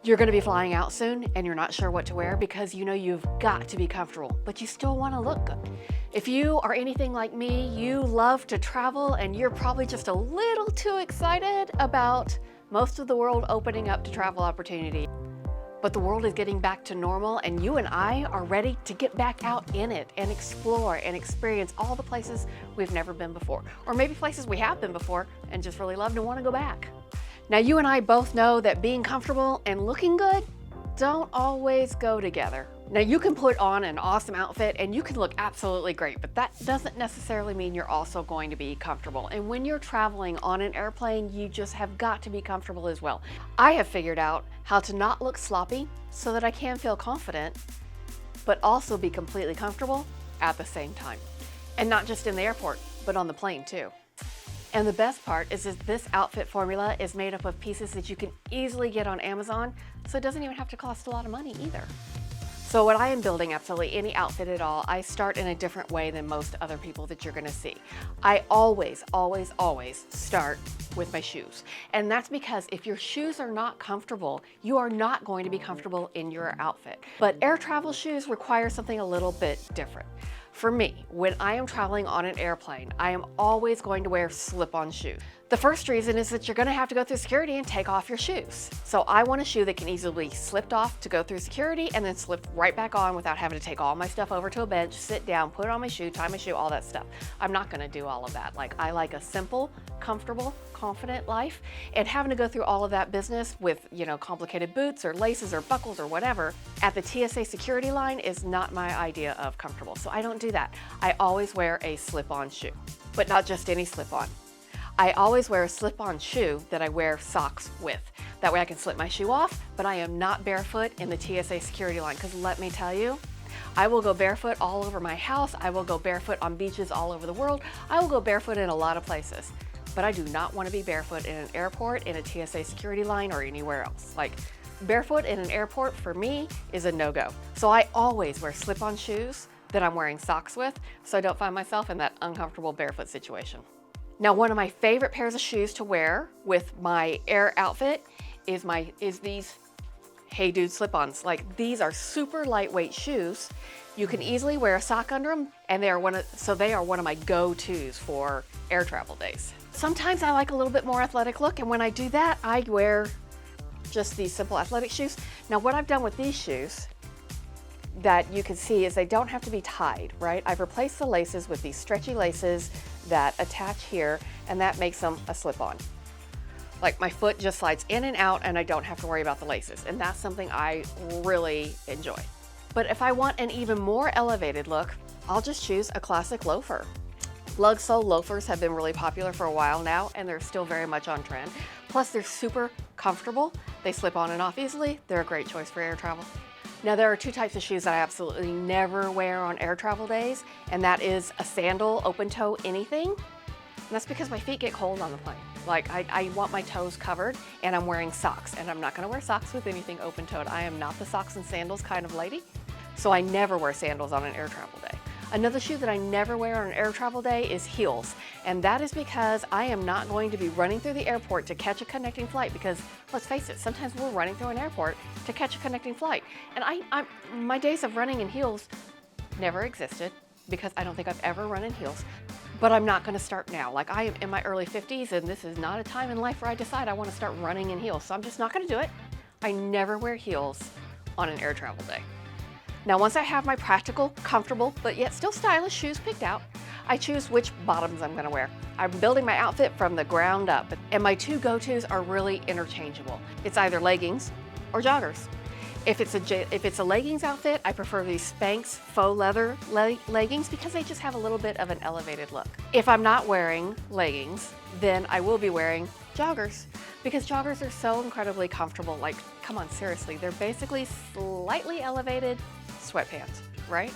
You're going to be flying out soon and you're not sure what to wear because you know you've got to be comfortable, but you still want to look good. If you are anything like me, you love to travel and you're probably just a little too excited about most of the world opening up to travel opportunity. But the world is getting back to normal and you and I are ready to get back out in it and explore and experience all the places we've never been before. Or maybe places we have been before and just really love to want to go back. Now you and I both know that being comfortable and looking good don't always go together. Now you can put on an awesome outfit and you can look absolutely great, but that doesn't necessarily mean you're also going to be comfortable. And when you're traveling on an airplane, you just have got to be comfortable as well. I have figured out how to not look sloppy so that I can feel confident, but also be completely comfortable at the same time. And not just in the airport, but on the plane too. And the best part is that this outfit formula is made up of pieces that you can easily get on Amazon, so it doesn't even have to cost a lot of money either. So when I am building absolutely any outfit at all, I start in a different way than most other people that you're gonna see. I always start with my shoes. And that's because if your shoes are not comfortable, you are not going to be comfortable in your outfit. But air travel shoes require something a little bit different. For me, when I am traveling on an airplane, I am always going to wear slip-on shoes. The first reason is that you're gonna have to go through security and take off your shoes. So I want a shoe that can easily be slipped off to go through security and then slip right back on without having to take all my stuff over to a bench, sit down, put on my shoe, tie my shoe, all that stuff. I'm not gonna do all of that. Like, I like a simple, comfortable, confident life, and having to go through all of that business with, complicated boots or laces or buckles or whatever at the TSA security line is not my idea of comfortable. So I don't do that. I always wear a slip-on shoe, but not just any slip-on. I always wear a slip-on shoe that I wear socks with. That way I can slip my shoe off, but I am not barefoot in the TSA security line, because let me tell you, I will go barefoot all over my house. I will go barefoot on beaches all over the world. I will go barefoot in a lot of places, but I do not want to be barefoot in an airport, in a TSA security line, or anywhere else. Like, barefoot in an airport for me is a no-go. So I always wear slip-on shoes that I'm wearing socks with, so I don't find myself in that uncomfortable barefoot situation. Now, one of my favorite pairs of shoes to wear with my air outfit is these Hey Dude slip-ons. Like, these are super lightweight shoes. You can easily wear a sock under them, and they are one of my go-tos for air travel days. Sometimes I like a little bit more athletic look, and when I do that, I wear just these simple athletic shoes. Now, what I've done with these shoes that you can see is they don't have to be tied, right? I've replaced the laces with these stretchy laces that attach here, and that makes them a slip-on. Like, my foot just slides in and out and I don't have to worry about the laces, and that's something I really enjoy. But if I want an even more elevated look, I'll just choose a classic loafer. Lug sole loafers have been really popular for a while now, and they're still very much on trend. Plus, they're super comfortable. They slip on and off easily. They're a great choice for air travel. Now, there are two types of shoes that I absolutely never wear on air travel days, and that is a sandal, open toe, anything. And that's because my feet get cold on the plane. Like, I want my toes covered, and I'm wearing socks, and I'm not gonna wear socks with anything open-toed. I am not the socks and sandals kind of lady, so I never wear sandals on an air travel day. Another shoe that I never wear on an air travel day is heels, and that is because I am not going to be running through the airport to catch a connecting flight, because let's face it, sometimes we're running through an airport to catch a connecting flight. And my days of running in heels never existed, because I don't think I've ever run in heels, but I'm not gonna start now. Like, I am in my early 50s, and this is not a time in life where I decide I wanna start running in heels, so I'm just not gonna do it. I never wear heels on an air travel day. Now, once I have my practical, comfortable, but yet still stylish shoes picked out, I choose which bottoms I'm gonna wear. I'm building my outfit from the ground up, and my two go-tos are really interchangeable. It's either leggings or joggers. If it's a leggings outfit, I prefer these Spanx faux leather leggings because they just have a little bit of an elevated look. If I'm not wearing leggings, then I will be wearing joggers, because joggers are so incredibly comfortable. Like, come on, seriously, they're basically slightly elevated sweatpants, right?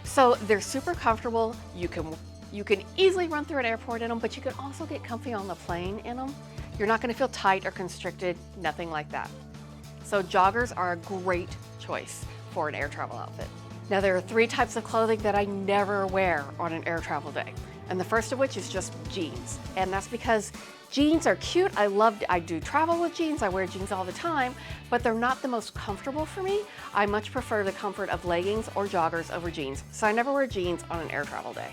So they're super comfortable. You can easily run through an airport in them, but you can also get comfy on the plane in them. You're not gonna feel tight or constricted, nothing like that. So joggers are a great choice for an air travel outfit. Now, there are three types of clothing that I never wear on an air travel day. And the first of which is just jeans. And that's because jeans are cute. I do travel with jeans. I wear jeans all the time, but they're not the most comfortable for me. I much prefer the comfort of leggings or joggers over jeans. So I never wear jeans on an air travel day.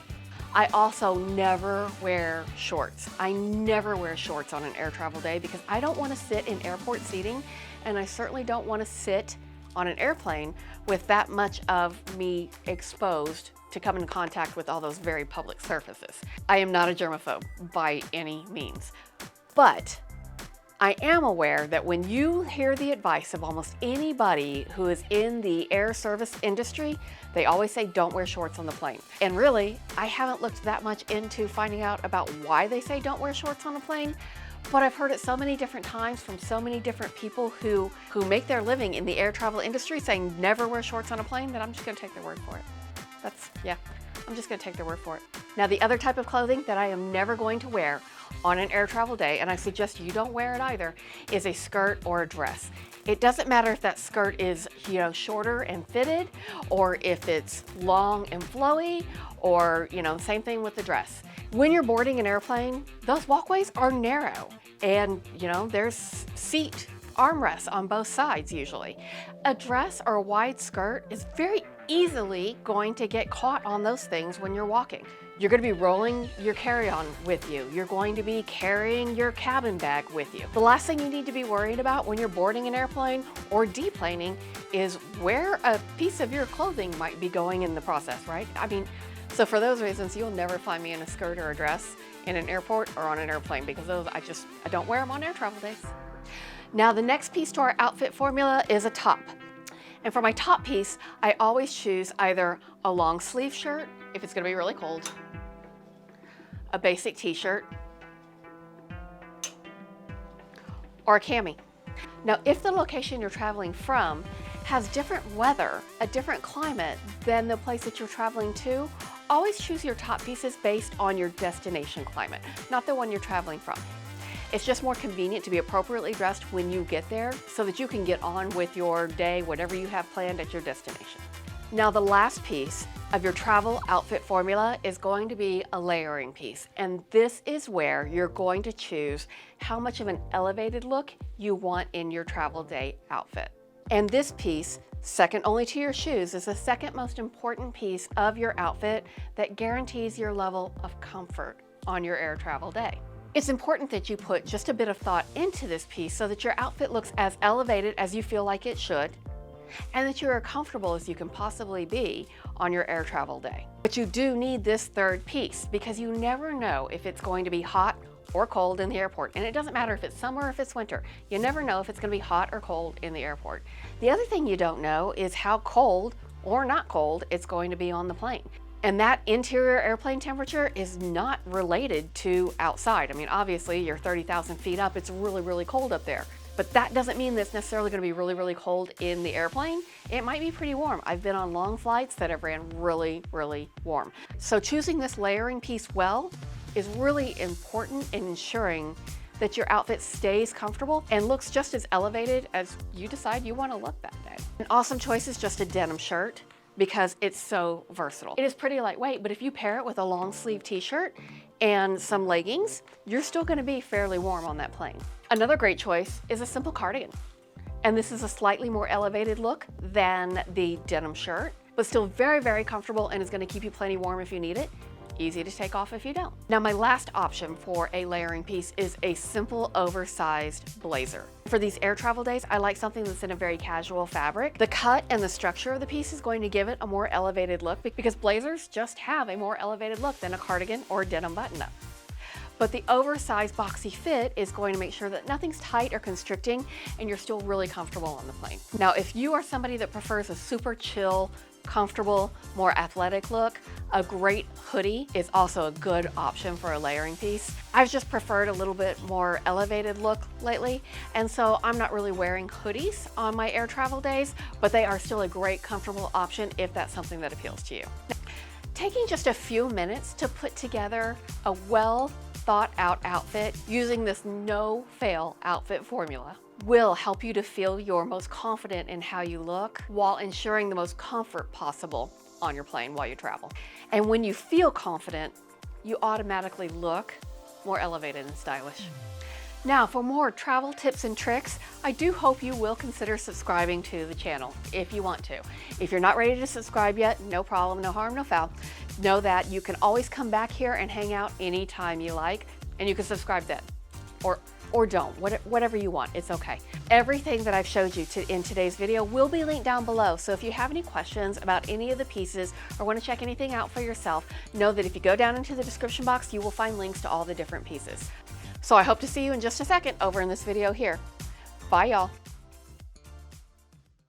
I also never wear shorts. I never wear shorts on an air travel day because I don't want to sit in airport seating, and I certainly don't want to sit on an airplane with that much of me exposed to come in contact with all those very public surfaces. I am not a germaphobe by any means, but I am aware that when you hear the advice of almost anybody who is in the air service industry, they always say don't wear shorts on the plane. And really, I haven't looked that much into finding out about why they say don't wear shorts on a plane, but I've heard it so many different times from so many different people who make their living in the air travel industry saying never wear shorts on a plane that I'm just gonna take their word for it. I'm just gonna take their word for it. Now, the other type of clothing that I am never going to wear on an air travel day, and I suggest you don't wear it either, is a skirt or a dress. It doesn't matter if that skirt is, shorter and fitted, or if it's long and flowy, or, same thing with the dress. When you're boarding an airplane, those walkways are narrow, and, there's seat armrests on both sides usually. A dress or a wide skirt is very easily going to get caught on those things when you're walking. You're going to be rolling your carry-on with you. You're going to be carrying your cabin bag with you. The last thing you need to be worried about when you're boarding an airplane or deplaning is where a piece of your clothing might be going in the process, right? So for those reasons, you'll never find me in a skirt or a dress in an airport or on an airplane because those I don't wear them on air travel days. Now, the next piece to our outfit formula is a top. And for my top piece, I always choose either a long sleeve shirt, if it's gonna be really cold, a basic t-shirt, or a cami. Now, if the location you're traveling from has different weather, a different climate than the place that you're traveling to, always choose your top pieces based on your destination climate, not the one you're traveling from. It's just more convenient to be appropriately dressed when you get there so that you can get on with your day, whatever you have planned at your destination. Now, the last piece of your travel outfit formula is going to be a layering piece. And this is where you're going to choose how much of an elevated look you want in your travel day outfit. And this piece, second only to your shoes, is the second most important piece of your outfit that guarantees your level of comfort on your air travel day. It's important that you put just a bit of thought into this piece so that your outfit looks as elevated as you feel like it should, and that you're as comfortable as you can possibly be on your air travel day. But you do need this third piece because you never know if it's going to be hot or cold in the airport. And it doesn't matter if it's summer or if it's winter. You never know if it's gonna be hot or cold in the airport. The other thing you don't know is how cold or not cold it's going to be on the plane. And that interior airplane temperature is not related to outside. Obviously you're 30,000 feet up, it's really, really cold up there. But that doesn't mean that it's necessarily gonna be really, really cold in the airplane. It might be pretty warm. I've been on long flights that have ran really, really warm. So choosing this layering piece well is really important in ensuring that your outfit stays comfortable and looks just as elevated as you decide you wanna look that day. An awesome choice is just a denim shirt, because it's so versatile. It is pretty lightweight, but if you pair it with a long sleeve t-shirt and some leggings, you're still gonna be fairly warm on that plane. Another great choice is a simple cardigan. And this is a slightly more elevated look than the denim shirt, but still very, very comfortable and is gonna keep you plenty warm if you need it. Easy to take off if you don't. Now, my last option for a layering piece is a simple oversized blazer. For these air travel days, I like something that's in a very casual fabric. The cut and the structure of the piece is going to give it a more elevated look because blazers just have a more elevated look than a cardigan or a denim button-up. But the oversized boxy fit is going to make sure that nothing's tight or constricting and you're still really comfortable on the plane. Now, if you are somebody that prefers a super chill, comfortable, more athletic look, a great hoodie is also a good option for a layering piece. I've just preferred a little bit more elevated look lately, and so I'm not really wearing hoodies on my air travel days, but they are still a great comfortable option if that's something that appeals to you. Now, taking just a few minutes to put together a well thought out outfit using this no-fail outfit formula will help you to feel your most confident in how you look while ensuring the most comfort possible on your plane while you travel. And when you feel confident, you automatically look more elevated and stylish. Now, for more travel tips and tricks, I do hope you will consider subscribing to the channel if you want to. If you're not ready to subscribe yet, no problem, no harm, no foul. Know that you can always come back here and hang out anytime you like, and you can subscribe then, or don't, whatever you want, it's okay. Everything that I've showed you in today's video will be linked down below, so if you have any questions about any of the pieces or want to check anything out for yourself, know that if you go down into the description box, you will find links to all the different pieces. So I hope to see you in just a second over in this video here. Bye, y'all.